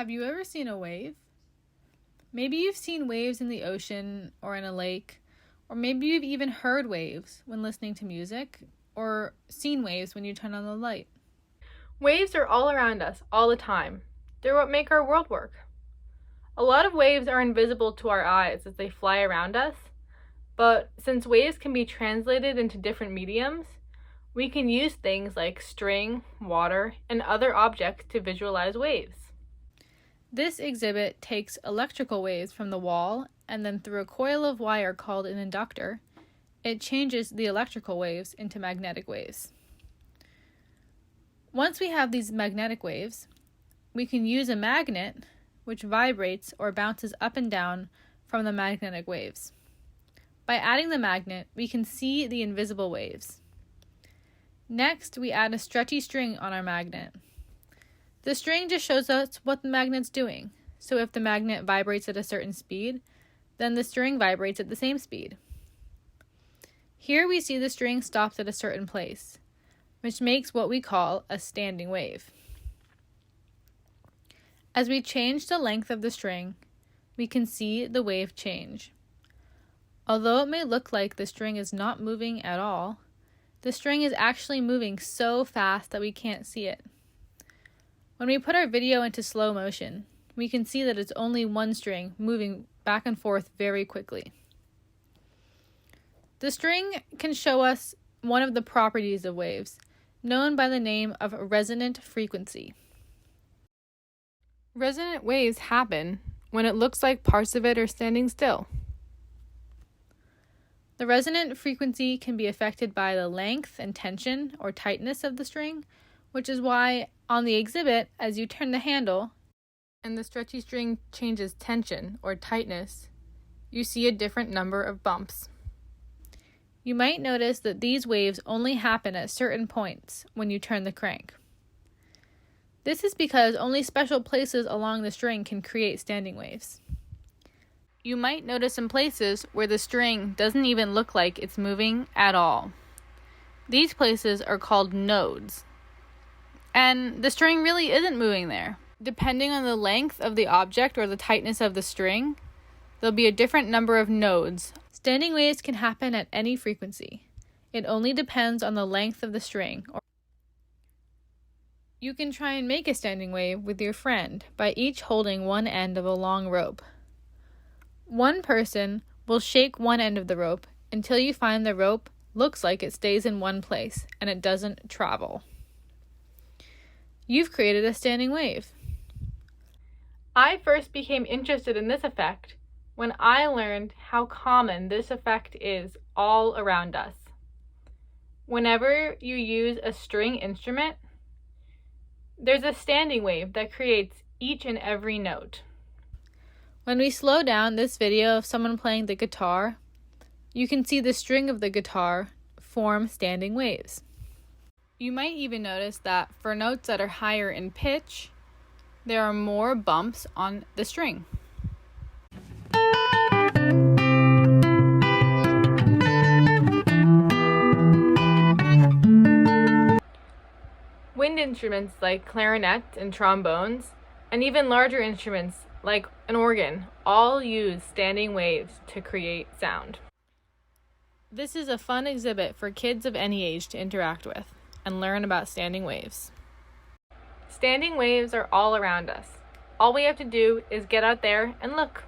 Have you ever seen a wave? Maybe you've seen waves in the ocean or in a lake, or maybe you've even heard waves when listening to music, or seen waves when you turn on the light. Waves are all around us, all the time. They're what make our world work. A lot of waves are invisible to our eyes as they fly around us, but since waves can be translated into different mediums, we can use things like string, water, and other objects to visualize waves. This exhibit takes electrical waves from the wall, and then through a coil of wire called an inductor, it changes the electrical waves into magnetic waves. Once we have these magnetic waves, we can use a magnet which vibrates or bounces up and down from the magnetic waves. By adding the magnet, we can see the invisible waves. Next, we add a stretchy string on our magnet. The string just shows us what the magnet's doing. So if the magnet vibrates at a certain speed, then the string vibrates at the same speed. Here we see the string stops at a certain place, which makes what we call a standing wave. As we change the length of the string, we can see the wave change. Although it may look like the string is not moving at all, the string is actually moving so fast that we can't see it. When we put our video into slow motion, we can see that it's only one string moving back and forth very quickly. The string can show us one of the properties of waves, known by the name of resonant frequency. Resonant waves happen when it looks like parts of it are standing still. The resonant frequency can be affected by the length and tension or tightness of the string, which is why on the exhibit, as you turn the handle and the stretchy string changes tension or tightness, you see a different number of bumps. You might notice that these waves only happen at certain points when you turn the crank. This is because only special places along the string can create standing waves. You might notice some places where the string doesn't even look like it's moving at all. These places are called nodes. And the string really isn't moving there. Depending on the length of the object or the tightness of the string, there'll be a different number of nodes. Standing waves can happen at any frequency. It only depends on the length of the string. You can try and make a standing wave with your friend by each holding one end of a long rope. One person will shake one end of the rope until you find the rope looks like it stays in one place and it doesn't travel. You've created a standing wave. I first became interested in this effect when I learned how common this effect is all around us. Whenever you use a string instrument, there's a standing wave that creates each and every note. When we slow down this video of someone playing the guitar, you can see the string of the guitar form standing waves. You might even notice that for notes that are higher in pitch, there are more bumps on the string. Wind instruments like clarinets and trombones, and even larger instruments like an organ, all use standing waves to create sound. This is a fun exhibit for kids of any age to interact with and learn about standing waves. Standing waves are all around us. All we have to do is get out there and look.